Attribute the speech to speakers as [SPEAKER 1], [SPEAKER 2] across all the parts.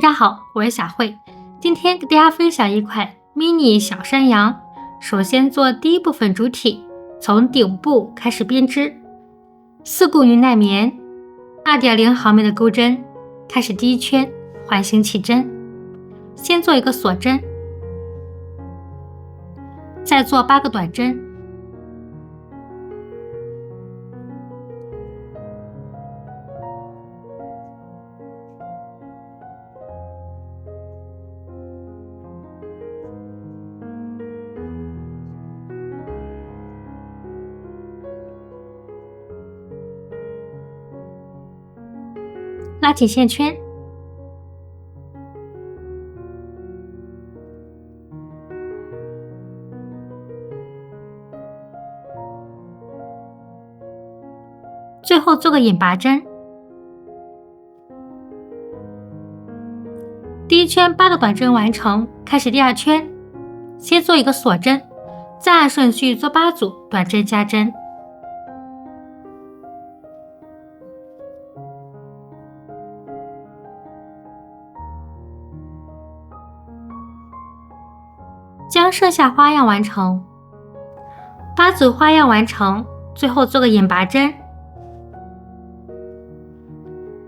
[SPEAKER 1] 家好，我是小慧，今天给大家分享一款 mini 小山羊。首先做第一部分主体，从顶部开始编织，4股云耐棉 2.0 毫米的钩针，开始第一圈环形起针，先做一个锁针，再做8个短针，拉紧线圈，最后做个引拔针。第一圈8个短针完成，开始第二圈，先做一个锁针，再按顺序做8组短针加针。将剩下花样完成，8组花样完成，最后做个引拔针。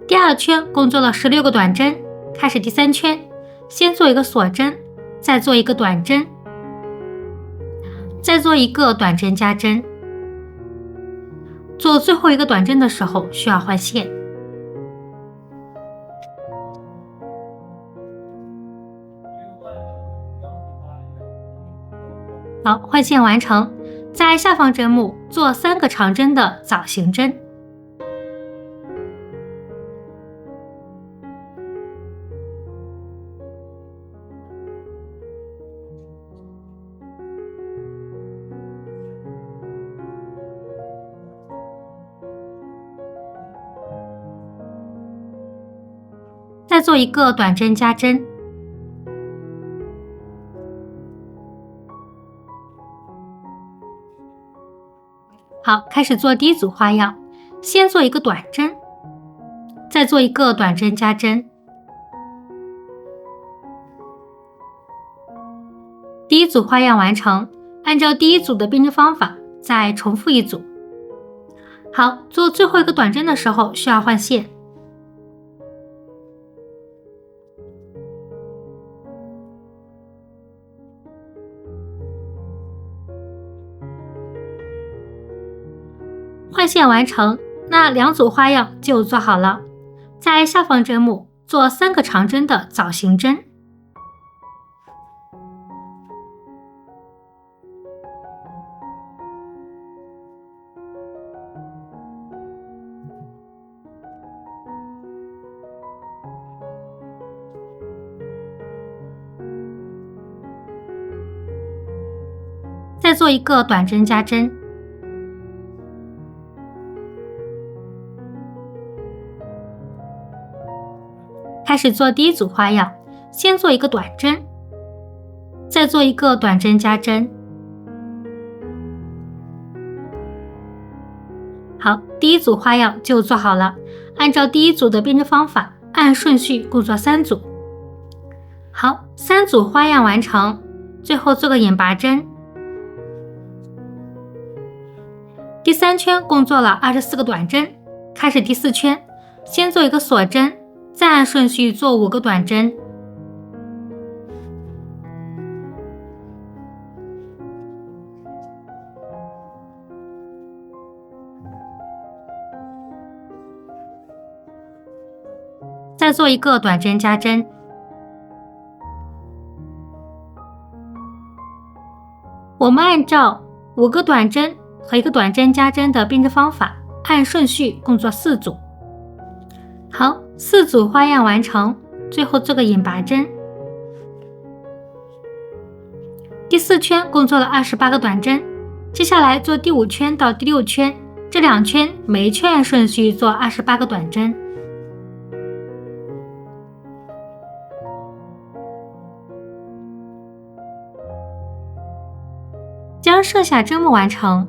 [SPEAKER 1] 第二圈共做了16个短针，开始第3圈，先做一个锁针，再做一个短针，再做一个短针加针。做最后一个短针的时候需要换线。好，换线完成，在下方针目做3个长针的枣形针。再做一个短针加针。好，开始做第一组花样，先做一个短针，再做一个短针加针。第一组花样完成，按照第一组的编织方法再重复一组。好，做最后一个短针的时候需要换线。换线完成，那2组花样就做好了。在下方针目做3个长针的枣形针。再做一个短针加针。开始做第一组花样，先做一个短针，再做一个短针加针。好，第一组花样就做好了，按照第一组的编织方法，按顺序共做3组。好，3组花样完成，最后做个引拔针。第3圈共做了24个短针，开始第4圈，先做一个锁针，再按顺序做5个短针。再做一个短针加针。我们按照5个短针和1个短针加针的编织方法，按顺序共做4组。好，4组花样完成，最后做个引拔针。第4圈共做了28个短针，接下来做第5圈到第6圈，这2圈每一圈按顺序做28个短针。将剩下针目完成。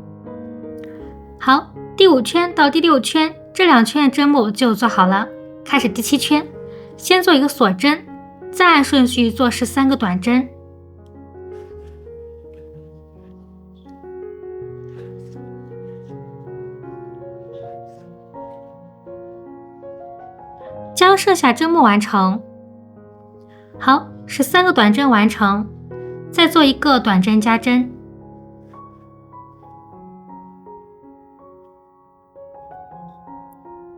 [SPEAKER 1] 好，第5圈到第6圈，这2圈的针目就做好了。开始第7圈，先做一个锁针，再按顺序做13个短针。将剩下针目完成。好，13个短针完成，再做一个短针加针。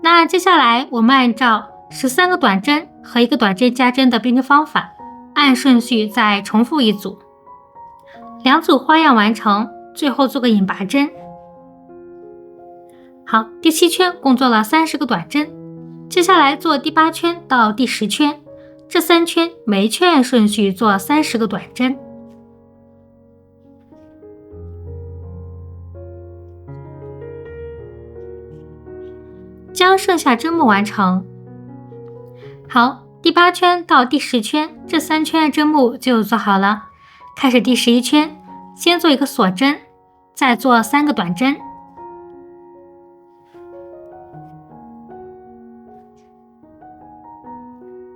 [SPEAKER 1] 那接下来我们按照13个短针和一个短针加针的编织方法，按顺序再重复一组。2组花样完成，最后做个引拔针。好，第7圈共做了30个短针，接下来做第8圈到第10圈，这3圈每一圈按顺序做30个短针。将剩下针目完成。好，第8圈到第10圈，这3圈的针目就做好了。开始第11圈，先做一个锁针，再做3个短针。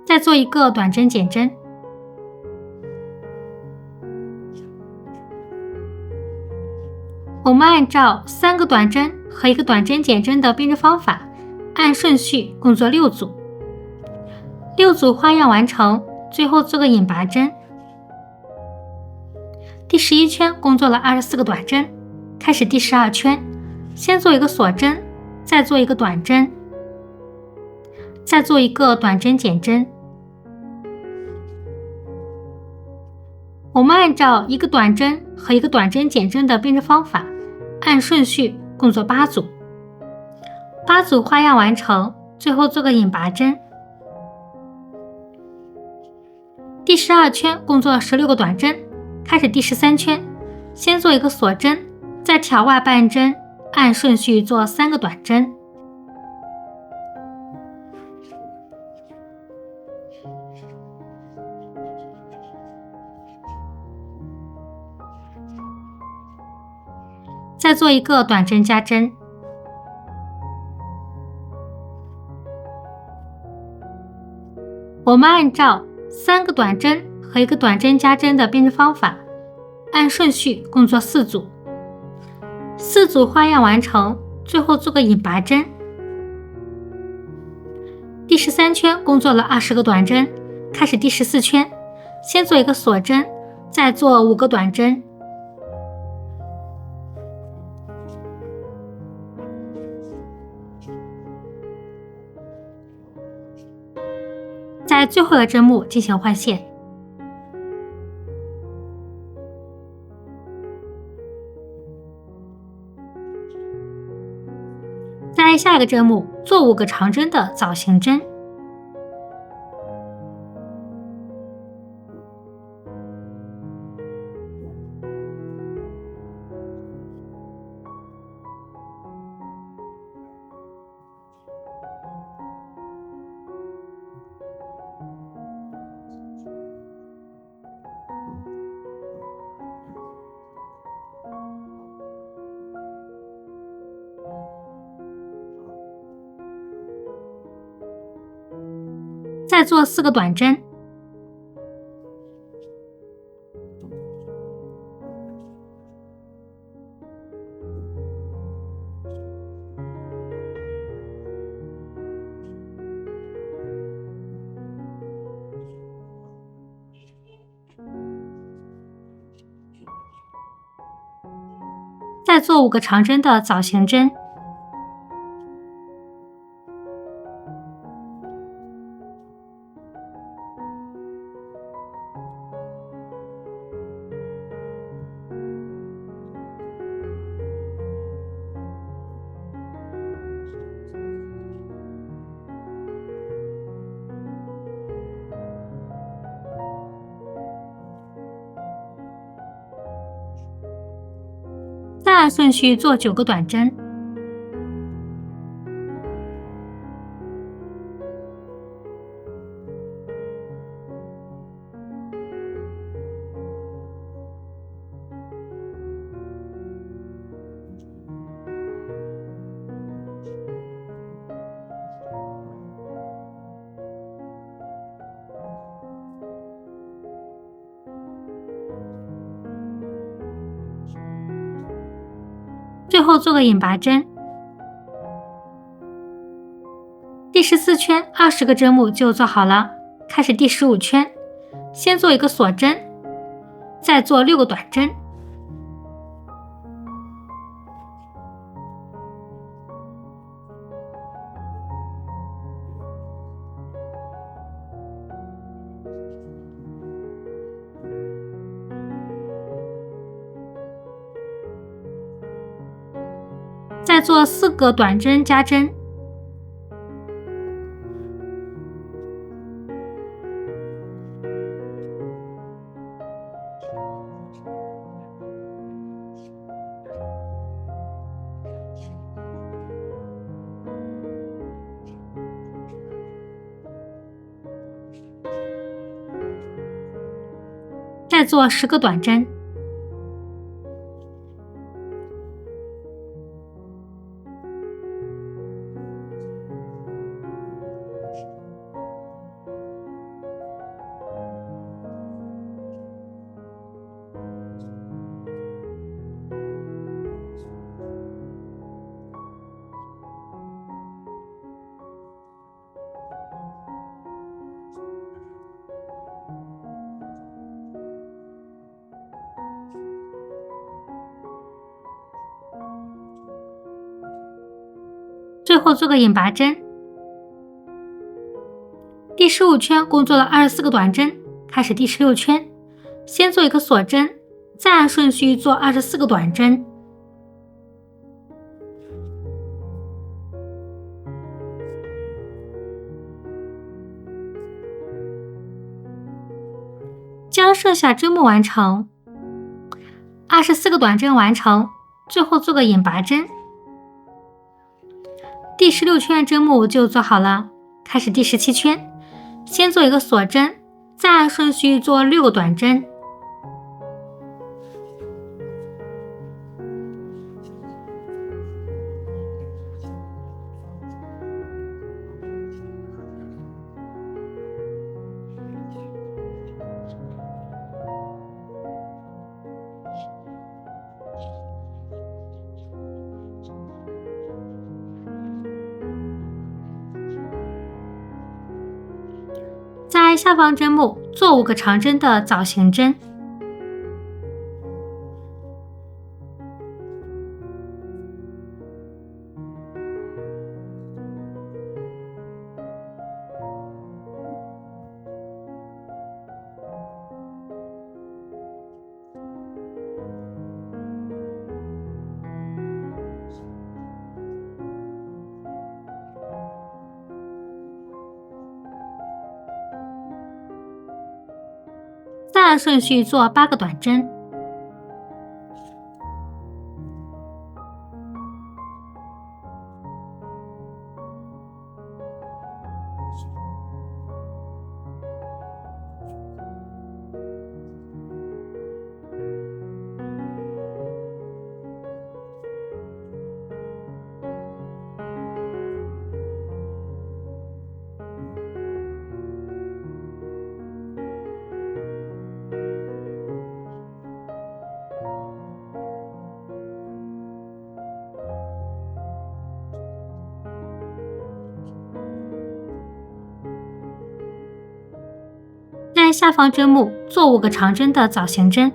[SPEAKER 1] 再做一个短针减针。我们按照3个短针和一个短针减针的编织方法，按顺序共做6组。6组花样完成，最后做个引拔针。第11圈共做了24个短针，开始第12圈，先做一个锁针，再做一个短针，再做一个短针减针。我们按照一个短针和一个短针减针的编织方法，按顺序共做8组。8组花样完成，最后做个引拔针。第12圈共做16个短针，开始第13圈，先做一个锁针，再挑外半针，按顺序做3个短针。再做一个短针加针。我们按照3个短针和一个短针加针的编织方法，按顺序共做4组。4组花样完成，最后做个引拔针。第13圈共做了20个短针，开始第14圈，先做一个锁针，再做5个短针。在最后的针目进行换线。在下一个针目做5个长针的枣形针。再做4个短针。再做5个长针的枣形针。再按顺序做9个短针。最后做个引拔针。第14圈20个针目就做好了，开始第15圈，先做一个锁针，再做6个短针。再做4个短针加针，再做10个短针。最后做个引拔针。第15圈共做了24个短针，开始第16圈，先做一个锁针，再按顺序做24个短针。将剩下针目完成，24个短针完成，最后做个引拔针。第16圈针目就做好了，开始第17圈，先做一个锁针，再按顺序做6个短针。在下方针目做5个长针的枣形针，再按顺序做8个短针。在下方针目做5个长针的枣形针，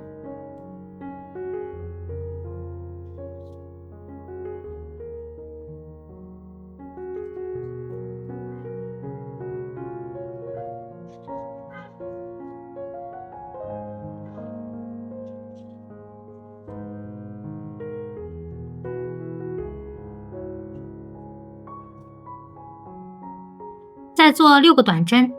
[SPEAKER 1] 再做6个短针。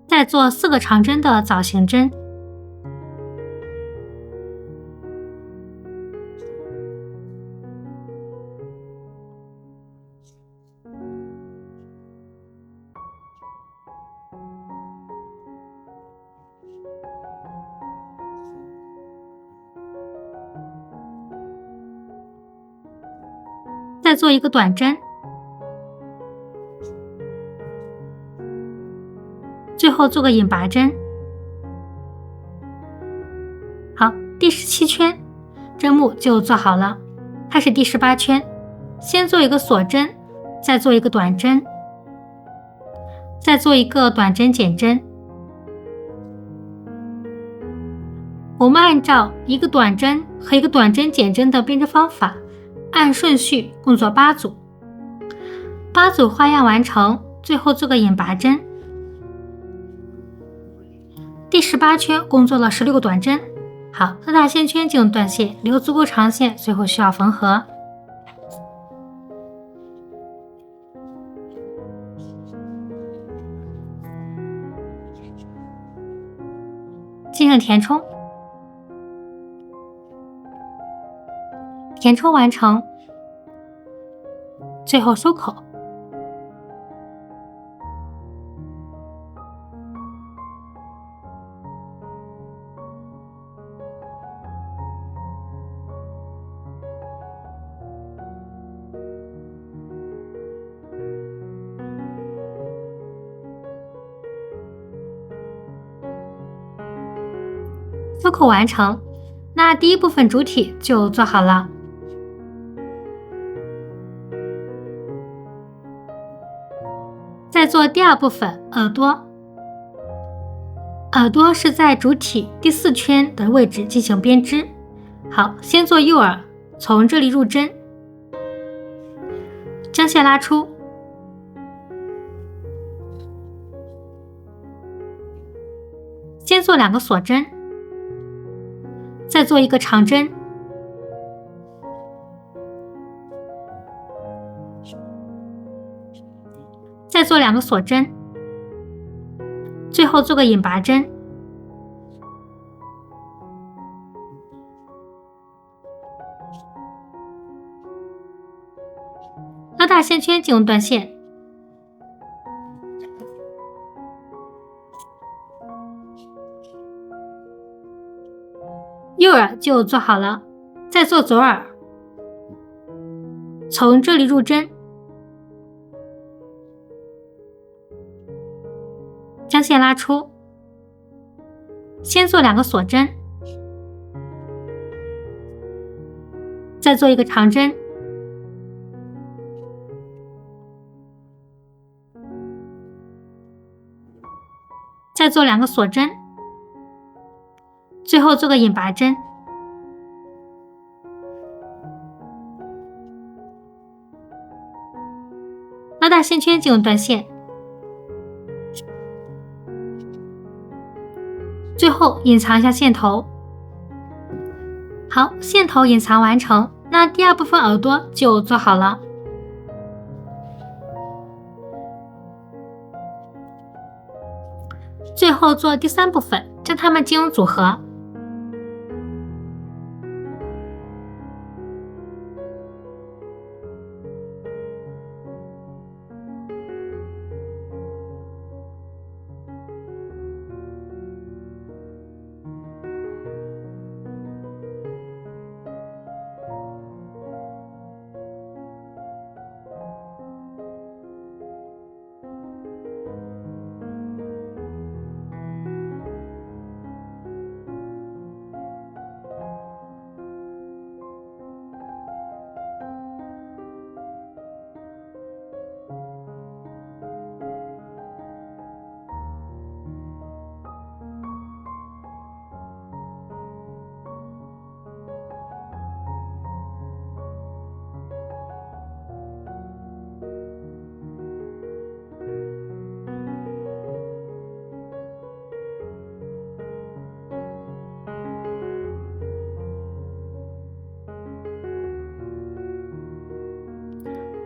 [SPEAKER 1] 再做4个长针的枣形针，再做一个短针，最后做个引拔针。好，第17圈针目就做好了。开始第18圈，先做一个锁针，再做一个短针，再做一个短针减针。我们按照一个短针和一个短针减针的编织方法，按顺序共做8组。8组花样完成，最后做个引拔针。第18圈共做了16个短针。好，拉大线圈进入断线，留足够长线，随后需要缝合。进行填充，填充完成，最后收口。收口完成，那第一部分主体就做好了。再做第二部分耳朵。耳朵是在主体第4圈的位置进行编织。好，先做右耳，从这里入针，将线拉出，先做2个锁针，再做一个长针，再做2个锁针，最后做个引拔针。拉大线圈进入断线，右耳就做好了，再做左耳，从这里入针，将线拉出，先做2个锁针，再做一个长针，再做2个锁针，最后做个引拔针。拉大线圈进入断线，最后隐藏一下线头。好，线头隐藏完成，那第二部分耳朵就做好了。最后做第3部分，将它们进行组合。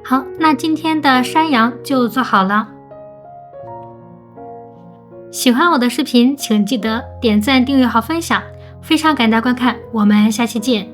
[SPEAKER 1] 好，那今天的山羊就做好了。喜欢我的视频，请记得点赞、订阅和分享。非常感谢观看，我们下期见。